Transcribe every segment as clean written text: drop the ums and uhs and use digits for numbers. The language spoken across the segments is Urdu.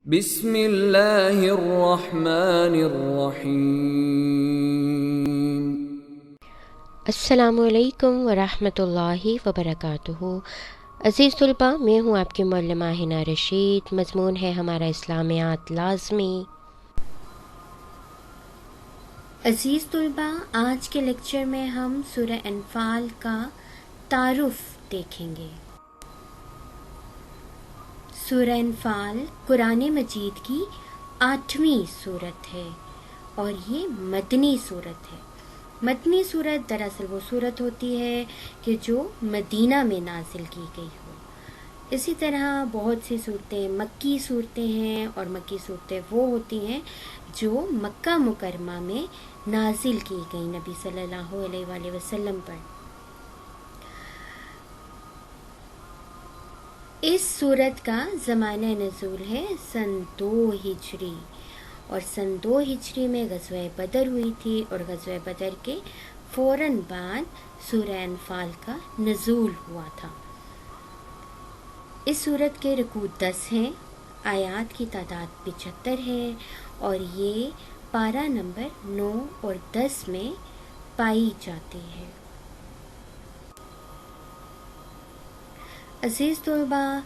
بسم اللہ الرحمن الرحیم۔ السلام علیکم ورحمۃ اللہ وبرکاتہ۔ عزیز طلباء، میں ہوں آپ کی معلمہ حنا رشید۔ مضمون ہے ہمارا اسلامیات لازمی۔ عزیز طلباء، آج کے لیکچر میں ہم سورہ انفال کا تعارف دیکھیں گے۔ سورہ انفال قرآن مجید کی 8ویں سورت ہے اور یہ مدنی سورت ہے۔ مدنی سورت دراصل وہ سورت ہوتی ہے کہ جو مدینہ میں نازل کی گئی ہو۔ اسی طرح بہت سی صورتیں مکی صورتیں ہیں، اور مکی صورتیں وہ ہوتی ہیں جو مکہ مکرمہ میں نازل کی گئی نبی صلی اللہ علیہ وآلہ وسلم پر۔ اس سورت کا زمانہ نزول ہے سن 2 ہجری، اور سن 2 ہجری میں غزوہ بدر ہوئی تھی، اور غزوہ بدر کے فوراً بعد سورہ انفال کا نزول ہوا تھا۔ اس سورت کے رکوع 10 ہیں، آیات کی تعداد 75 ہے، اور یہ پارہ نمبر 9 اور 10 میں پائی جاتی ہے۔ عزیز طلباء،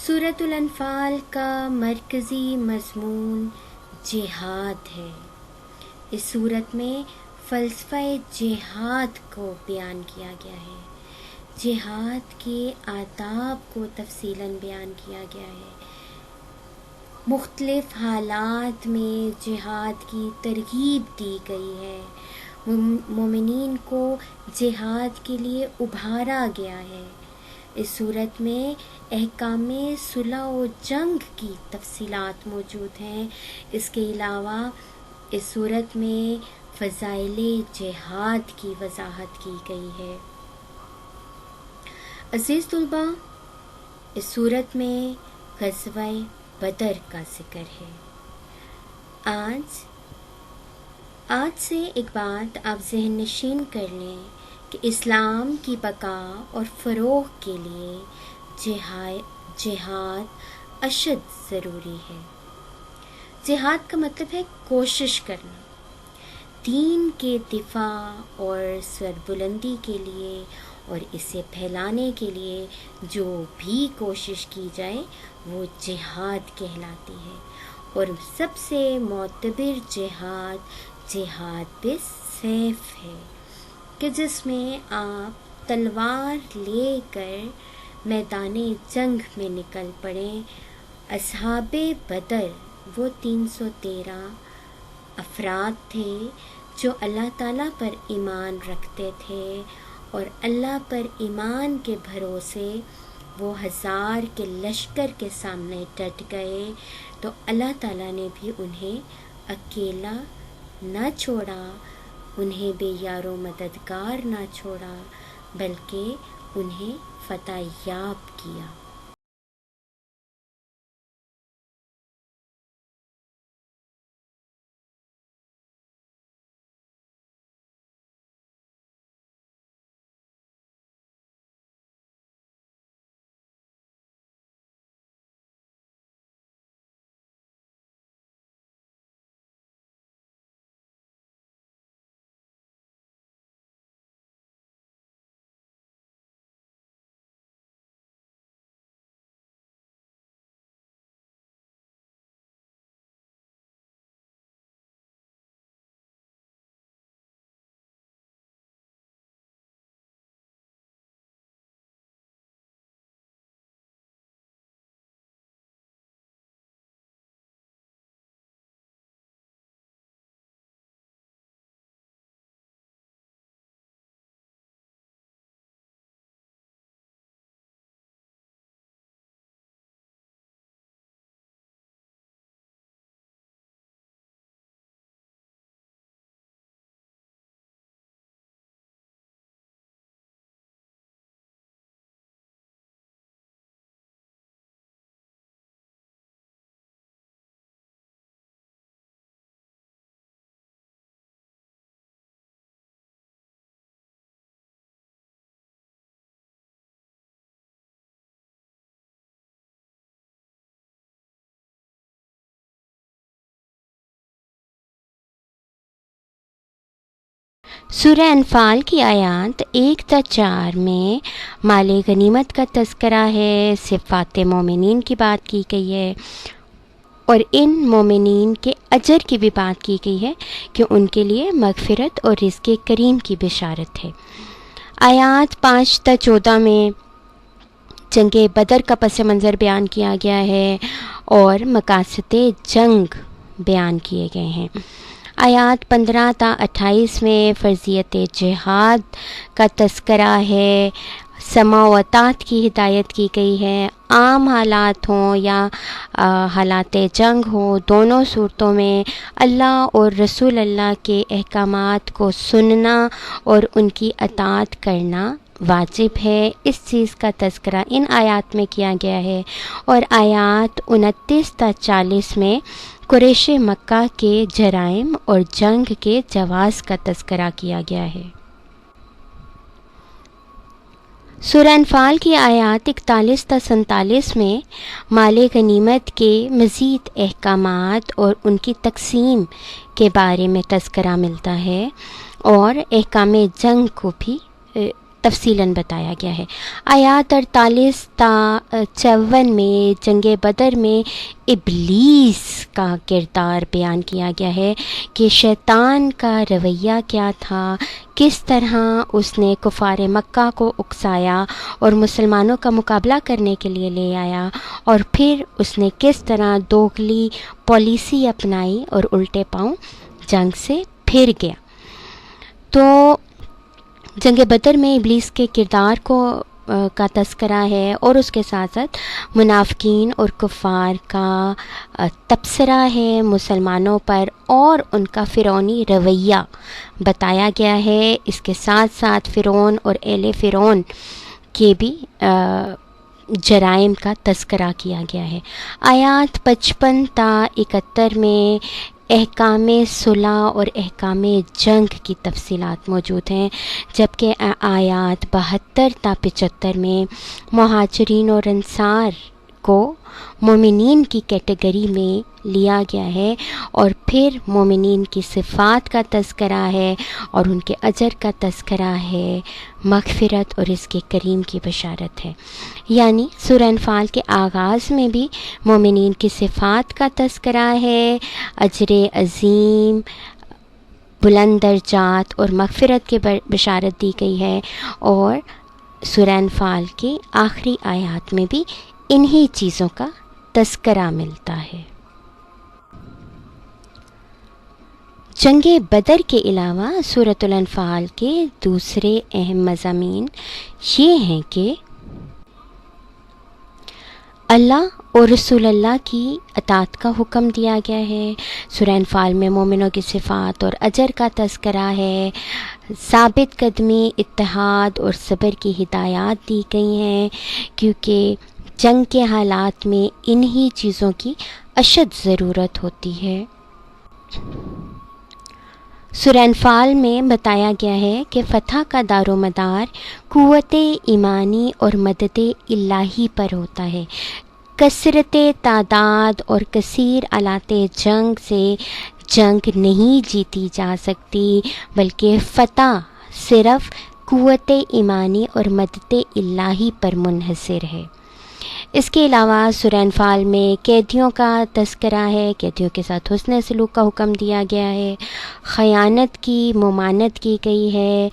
سورۃ الانفال کا مرکزی مضمون جہاد ہے۔ اس سورت میں فلسفہ جہاد کو بیان کیا گیا ہے، جہاد کے آداب کو تفصیلاً بیان کیا گیا ہے، مختلف حالات میں جہاد کی ترغیب دی گئی ہے، مومنین کو جہاد کے لیے ابھارا گیا ہے۔ اس صورت میں احکام صلح و جنگ کی تفصیلات موجود ہیں۔ اس کے علاوہ اس صورت میں فضائل جہاد کی وضاحت کی گئی ہے۔ عزیز طلباء، اس صورت میں غزوہ بدر کا ذکر ہے۔ آج سے ایک بات آپ ذہن نشین کر لیں کہ اسلام کی بقا اور فروغ کے لیے جہاد اشد ضروری ہے۔ جہاد کا مطلب ہے کوشش کرنا، دین کے دفاع اور سربلندی کے لیے، اور اسے پھیلانے کے لیے جو بھی کوشش کی جائے وہ جہاد کہلاتی ہے۔ اور سب سے معتبر جہاد بالسیف ہے، کہ جس میں آپ تلوار لے کر میدان جنگ میں نکل پڑیں۔ اصحاب بدر وہ 313 افراد تھے جو اللہ تعالیٰ پر ایمان رکھتے تھے، اور اللہ پر ایمان کے بھروسے وہ 1000 کے لشکر کے سامنے ڈٹ گئے، تو اللہ تعالیٰ نے بھی انہیں اکیلا نہ چھوڑا، انہیں بے یار و مددگار نہ چھوڑا، بلکہ انہیں فتح یاب کیا۔ سورہ انفال کی آیات 1 تا 4 میں مال غنیمت کا تذکرہ ہے، صفات مومنین کی بات کی گئی ہے، اور ان مومنین کے اجر کی بھی بات کی گئی ہے کہ ان کے لیے مغفرت اور رزق کریم کی بشارت ہے۔ آیات 5 تا 14 میں جنگ بدر کا پس منظر بیان کیا گیا ہے اور مقاصد جنگ بیان کیے گئے ہیں۔ آیات 15 تا 28 میں فرضیت جہاد کا تذکرہ ہے، سمع و اطاعت کی ہدایت کی گئی ہے۔ عام حالات ہوں یا حالات جنگ ہوں، دونوں صورتوں میں اللہ اور رسول اللہ کے احکامات کو سننا اور ان کی اطاعت کرنا واجب ہے۔ اس چیز کا تذکرہ ان آیات میں کیا گیا ہے، اور آیات 29 تا 40 میں قریش مکہ کے جرائم اور جنگ کے جواز کا تذکرہ کیا گیا ہے۔ سورہ انفال کی آیات 41 تا 47 میں مال غنیمت کے مزید احکامات اور ان کی تقسیم کے بارے میں تذکرہ ملتا ہے، اور احکام جنگ کو بھی تفصیلاً بتایا گیا ہے۔ آیات 48 تا 54 میں جنگ بدر میں ابلیس کا کردار بیان کیا گیا ہے کہ شیطان کا رویہ کیا تھا، کس طرح اس نے کفار مکہ کو اکسایا اور مسلمانوں کا مقابلہ کرنے کے لیے لے آیا، اور پھر اس نے کس طرح دوغلی پالیسی اپنائی اور الٹے پاؤں جنگ سے پھر گیا۔ تو جنگ بدر میں ابلیس کے کردار کا تذکرہ ہے، اور اس کے ساتھ ساتھ منافقین اور کفار کا تبصرہ ہے مسلمانوں پر اور ان کا فرعونی رویہ بتایا گیا ہے۔ اس کے ساتھ ساتھ فرعون اور اہل فرعون کے بھی جرائم کا تذکرہ کیا گیا ہے۔ آیات 55 تا 71 میں احکام صلح اور احکام جنگ کی تفصیلات موجود ہیں، جبکہ آیات 72 تا 75 میں مہاجرین اور انصار کو مومنین کی کیٹیگری میں لیا گیا ہے، اور پھر مومنین کی صفات کا تذکرہ ہے اور ان کے اجر کا تذکرہ ہے، مغفرت اور رزق کریم کی بشارت ہے۔ یعنی سورہ انفال کے آغاز میں بھی مومنین کی صفات کا تذکرہ ہے، اجر عظیم، بلند درجات اور مغفرت کی بشارت دی گئی ہے، اور سورہ انفال کی آخری آیات میں بھی انہی چیزوں کا تذکرہ ملتا ہے۔ جنگ بدر کے علاوہ سورۃ الانفال کے دوسرے اہم مضامین یہ ہیں کہ اللہ اور رسول اللہ کی اطاعت کا حکم دیا گیا ہے۔ سورہ انفال میں مومنوں کی صفات اور اجر کا تذکرہ ہے، ثابت قدمی، اتحاد اور صبر کی ہدایات دی گئی ہیں، کیونکہ جنگ کے حالات میں انہی چیزوں کی اشد ضرورت ہوتی ہے۔ سورہ انفال میں بتایا گیا ہے کہ فتح کا دار و مدار قوت ایمانی اور مدد الہی پر ہوتا ہے۔ کثرت تعداد اور کثیر آلات جنگ سے جنگ نہیں جیتی جا سکتی، بلکہ فتح صرف قوت ایمانی اور مدد الہی پر منحصر ہے۔ اس کے علاوہ سورہ انفال میں قیدیوں کا تذکرہ ہے، قیدیوں کے ساتھ حسن سلوک کا حکم دیا گیا ہے، خیانت کی ممانعت کی گئی ہے،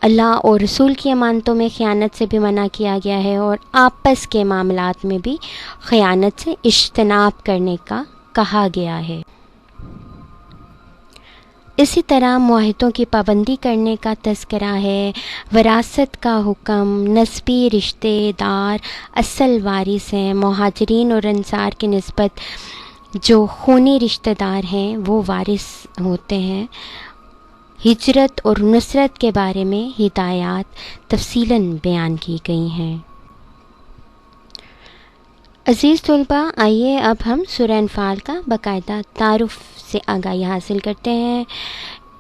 اللہ اور رسول کی امانتوں میں خیانت سے بھی منع کیا گیا ہے، اور آپس کے معاملات میں بھی خیانت سے اجتناب کرنے کا کہا گیا ہے۔ اسی طرح معاہدوں کی پابندی کرنے کا تذکرہ ہے، وراثت کا حکم، نسبی رشتے دار اصل وارث ہیں، مہاجرین اور انصار کی نسبت جو خونی رشتے دار ہیں وہ وارث ہوتے ہیں، ہجرت اور نصرت کے بارے میں ہدایات تفصیلاً بیان کی گئی ہیں۔ عزیز طلباء، آئیے اب ہم سورہ انفال کا باقاعدہ تعارف سے آگاہی حاصل کرتے ہیں۔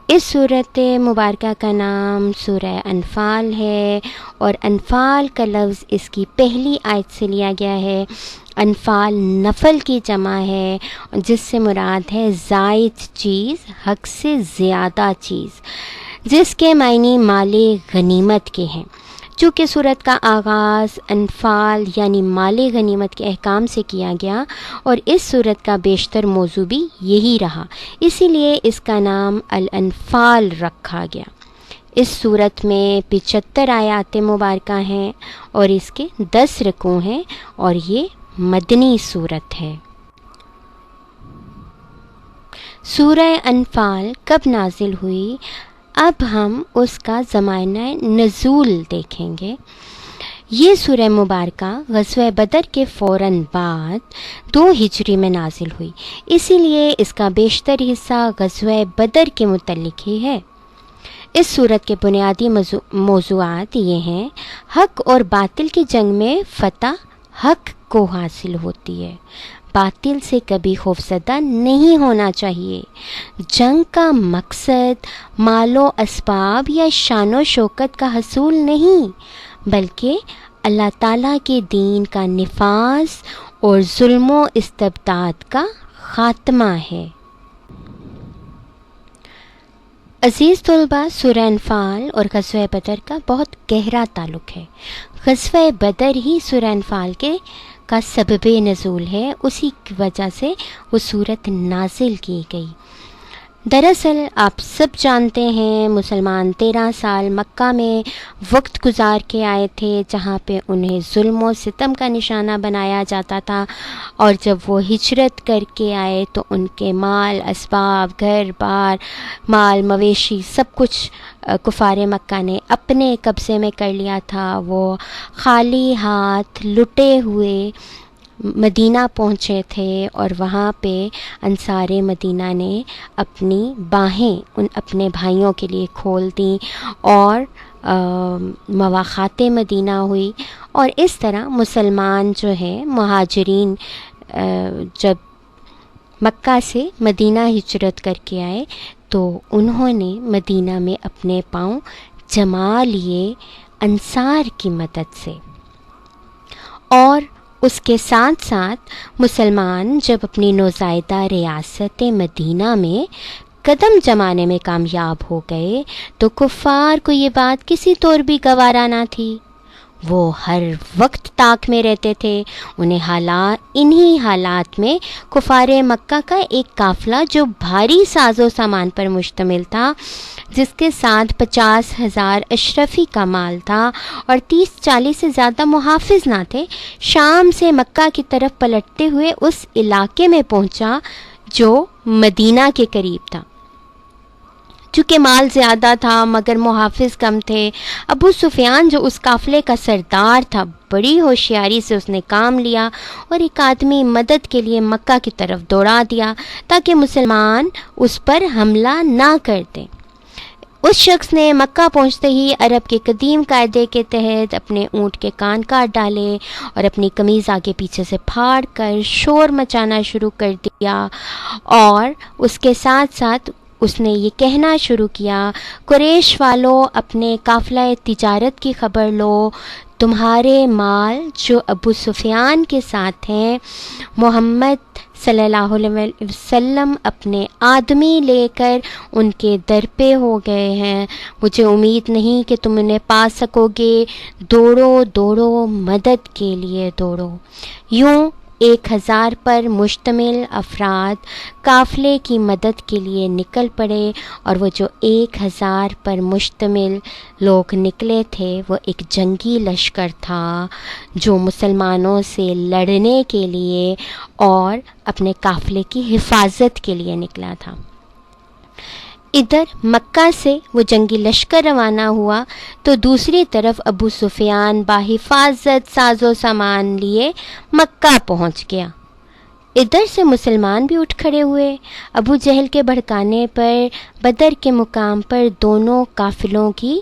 اس سورۃ مبارکہ کا نام سورہ انفال ہے، اور انفال کا لفظ اس کی پہلی آیت سے لیا گیا ہے۔ انفال نفل کی جمع ہے، جس سے مراد ہے زائد چیز، حق سے زیادہ چیز۔ جس کے معنی مال غنیمت کے ہیں۔ چونکہ سورت کا آغاز انفال یعنی مال غنیمت کے احکام سے کیا گیا اور اس سورت کا بیشتر موضوع بھی یہی رہا، اسی لیے اس کا نام الانفال رکھا گیا۔ اس سورت میں 75 آیات مبارکہ ہیں اور اس کے 10 رکوع ہیں اور یہ مدنی سورت ہے۔ سورہ انفال کب نازل ہوئی؟ اب ہم اس کا زمانہ نزول دیکھیں گے۔ یہ سورہ مبارکہ غزوہ بدر کے فوراً بعد 2 ہجری میں نازل ہوئی، اسی لیے اس کا بیشتر حصہ غزوہ بدر کے متعلق ہی ہے۔ اس سورت کے بنیادی موضوعات یہ ہیں: حق اور باطل کی جنگ میں فتح حق کو حاصل ہوتی ہے، باطل سے کبھی خوفزدہ نہیں ہونا چاہیے، جنگ کا مقصد مال و اسباب یا شان و شوکت کا حصول نہیں بلکہ اللہ تعالیٰ کے دین کا نفاذ اور ظلم و استبداد کا خاتمہ ہے۔ عزیز طلباء، سورہ انفال اور غزوہ بدر کا بہت گہرا تعلق ہے۔ غزوہ بدر ہی سورہ انفال کا سبب نزول ہے، اسی کی وجہ سے وہ سورت نازل کی گئی۔ دراصل آپ سب جانتے ہیں مسلمان 13 سال مکہ میں وقت گزار کے آئے تھے، جہاں پہ انہیں ظلم و ستم کا نشانہ بنایا جاتا تھا، اور جب وہ ہجرت کر کے آئے تو ان کے مال اسباب، گھر بار، مال مویشی سب کچھ کفار مکہ نے اپنے قبضے میں کر لیا تھا۔ وہ خالی ہاتھ لٹے ہوئے مدینہ پہنچے تھے اور وہاں پہ انصار مدینہ نے اپنی باہیں ان اپنے بھائیوں کے لیے کھول دیں اور مواخات مدینہ ہوئی، اور اس طرح مسلمان جو ہے مہاجرین جب مکہ سے مدینہ ہجرت کر کے آئے تو انہوں نے مدینہ میں اپنے پاؤں جما لیے انصار کی مدد سے۔ اور اس کے ساتھ ساتھ مسلمان جب اپنی نوزائیدہ ریاست مدینہ میں قدم جمانے میں کامیاب ہو گئے تو کفار کو یہ بات کسی طور بھی گوارا نہ تھی۔ وہ ہر وقت طاق میں رہتے تھے۔ انہی حالات میں کفار مکہ کا ایک قافلہ جو بھاری ساز و سامان پر مشتمل تھا، جس کے ساتھ 50,000 اشرفی کا مال تھا اور 30-40 سے زیادہ محافظ نہ تھے، شام سے مکہ کی طرف پلٹتے ہوئے اس علاقے میں پہنچا جو مدینہ کے قریب تھا۔ چونکہ مال زیادہ تھا مگر محافظ کم تھے، ابو سفیان جو اس قافلے کا سردار تھا بڑی ہوشیاری سے اس نے کام لیا اور ایک آدمی مدد کے لیے مکہ کی طرف دوڑا دیا تاکہ مسلمان اس پر حملہ نہ کر دیں۔ اس شخص نے مکہ پہنچتے ہی عرب کے قدیم قاعدے کے تحت اپنے اونٹ کے کان کاٹ ڈالے اور اپنی قمیض آگے پیچھے سے پھاڑ کر شور مچانا شروع کر دیا، اور اس کے ساتھ ساتھ اس نے یہ کہنا شروع کیا، قریش والو اپنے قافلہ تجارت کی خبر لو، تمہارے مال جو ابو سفیان کے ساتھ ہیں، محمد صلی اللہ علیہ وسلم اپنے آدمی لے کر ان کے در پہ ہو گئے ہیں، مجھے امید نہیں کہ تم انہیں پا سکو گے، دوڑو دوڑو مدد کے لیے دوڑو۔ یوں 1000 پر مشتمل افراد قافلے کی مدد کے لیے نکل پڑے، اور وہ جو 1000 پر مشتمل لوگ نکلے تھے وہ ایک جنگی لشکر تھا جو مسلمانوں سے لڑنے کے لیے اور اپنے قافلے کی حفاظت کے لیے نکلا تھا۔ ادھر مکہ سے وہ جنگی لشکر روانہ ہوا تو دوسری طرف ابو سفیان بحفاظت ساز و سامان لیے مکہ پہنچ گیا۔ ادھر سے مسلمان بھی اٹھ کھڑے ہوئے۔ ابو جہل کے بھڑکانے پر بدر کے مقام پر دونوں قافلوں کی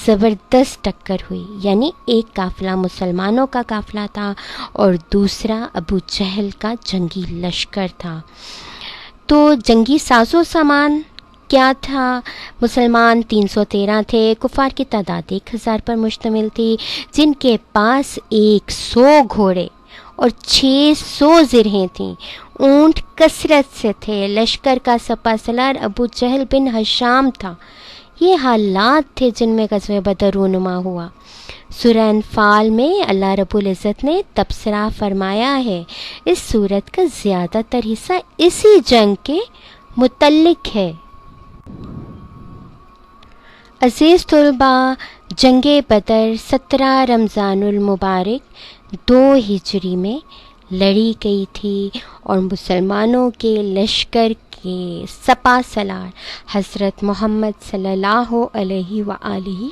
زبردست ٹکر ہوئی، یعنی ایک قافلہ مسلمانوں کا قافلہ تھا اور دوسرا ابو جہل کا جنگی لشکر تھا۔ تو جنگی ساز و سامان کیا تھا؟ مسلمان 313 تھے، کفار کی تعداد 1000 پر مشتمل تھی، جن کے پاس 100 گھوڑے اور 600 زرہیں تھیں، اونٹ کثرت سے تھے، لشکر کا سپہ سالار ابو جہل بن ہشام تھا، یہ حالات تھے جن میں غزوہ بدر رونما ہوا۔ سورہ انفال میں اللہ رب العزت نے تبصرہ فرمایا ہے۔ اس سورت کا زیادہ تر حصہ اسی جنگ کے متعلق ہے۔ عزیز طلباء، جنگ بدر 17 رمضان المبارک 2 ہجری میں لڑی گئی تھی اور مسلمانوں کے لشکر کے سپہ سالار حضرت محمد صلی اللہ علیہ وآلہ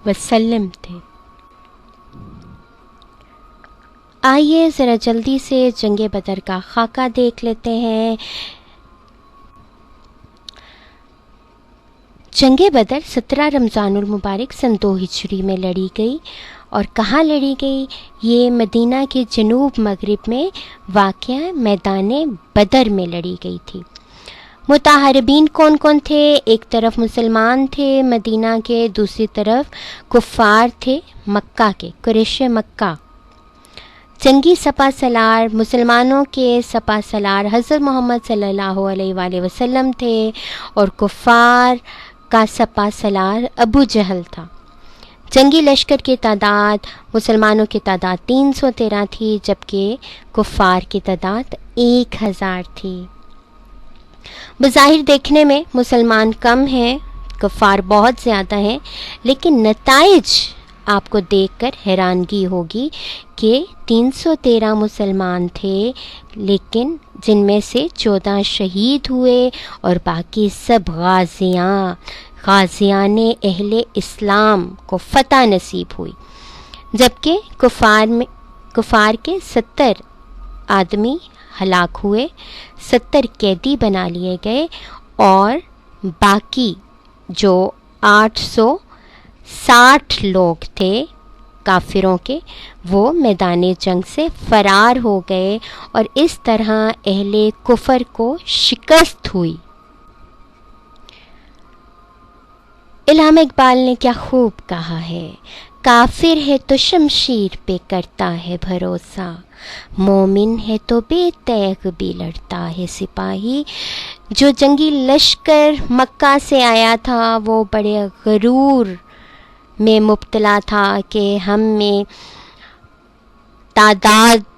وسلم تھے۔ آئیے ذرا جلدی سے جنگ بدر کا خاکہ دیکھ لیتے ہیں۔ جنگ بدر 17 رمضان المبارک سن 2 ہجری میں لڑی گئی، اور کہاں لڑی گئی؟ یہ مدینہ کے جنوب مغرب میں واقع میدان بدر میں لڑی گئی تھی۔ متحاربین کون کون تھے؟ ایک طرف مسلمان تھے مدینہ کے، دوسری طرف کفار تھے مکہ کے، قریش مکہ۔ جنگی سپہ سالار، مسلمانوں کے سپہ سالار حضرت محمد صلی اللہ علیہ وآلہ وسلم تھے، اور کفار کا سپہ سالار ابو جہل تھا۔ جنگی لشکر کی تعداد، مسلمانوں کی تعداد 313 تھی، جبکہ کفار کی تعداد 1000 تھی۔ بظاہر دیکھنے میں مسلمان کم ہیں، کفار بہت زیادہ ہیں، لیکن نتائج آپ کو دیکھ کر حیرانگی ہوگی کہ 313 مسلمان تھے، لیکن جن میں سے 14 شہید ہوئے اور باقی سب غازیان اہل اسلام کو فتح نصیب ہوئی، جبکہ کفار کے 70 آدمی ہلاک ہوئے، 70 قیدی بنا لیے گئے، اور باقی جو 860 لوگ تھے کافروں کے، وہ میدان جنگ سے فرار ہو گئے، اور اس طرح اہل کفر کو شکست ہوئی۔ علامہ اقبال نے کیا خوب کہا ہے، کافر ہے تو شمشیر پہ کرتا ہے بھروسہ، مومن ہے تو بے تیغ بھی لڑتا ہے سپاہی۔ جو جنگی لشکر مکہ سے آیا تھا وہ بڑے غرور میں مبتلا تھا کہ ہم میں تعداد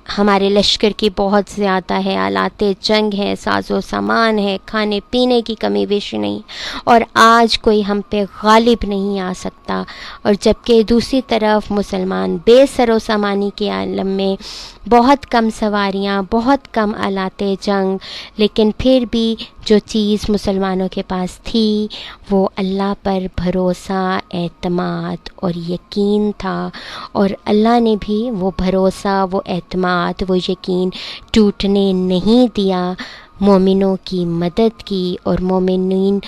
ہمارے لشکر کی بہت زیادہ ہے، آلات جنگ ہے، ساز و سامان ہے، کھانے پینے کی کمی بیشی نہیں، اور آج کوئی ہم پہ غالب نہیں آ سکتا۔ اور جبکہ دوسری طرف مسلمان بے سر و سامانی کے عالم میں، بہت کم سواریاں، بہت کم آلات جنگ، لیکن پھر بھی جو چیز مسلمانوں کے پاس تھی وہ اللہ پر بھروسہ، اعتماد اور یقین تھا، اور اللہ نے بھی وہ بھروسہ، وہ اعتماد، وہ یقین ٹوٹنے نہیں دیا، مومنوں کی مدد کی، اور مومنین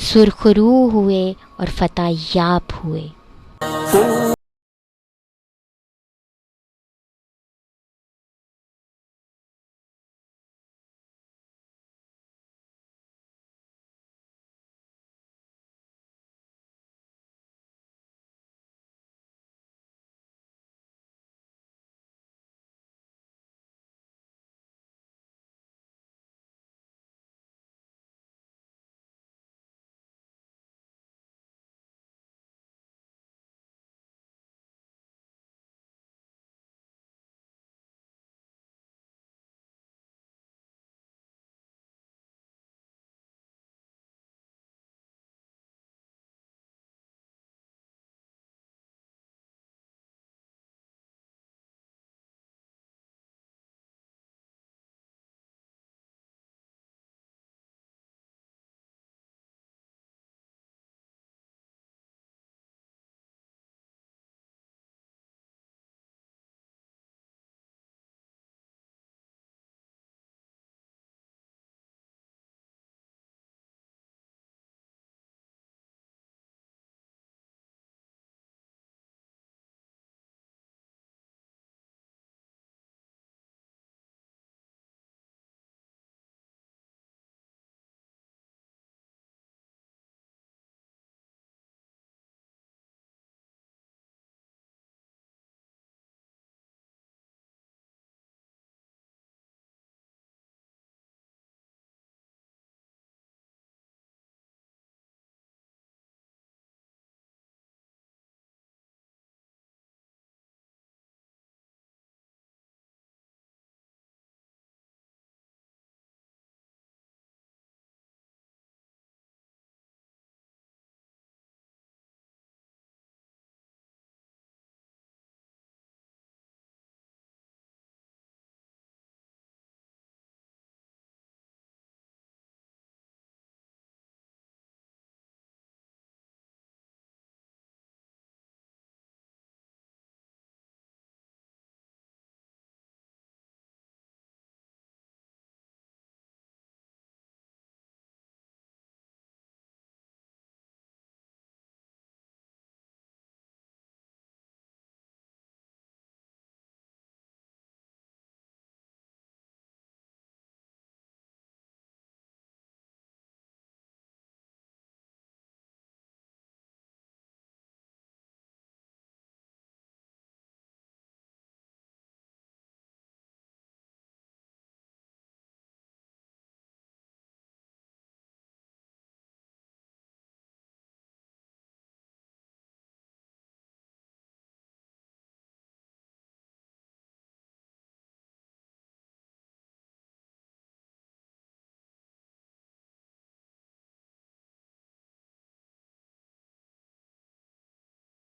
سرخرو ہوئے اور فتح یاب ہوئے۔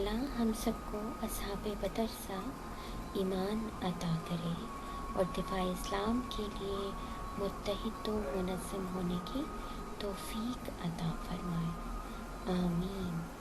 اللہ ہم سب کو اصحاب بدر سا ایمان عطا کرے اور دفاع اسلام کے لیے متحد و منظم ہونے کی توفیق عطا فرمائے، آمین۔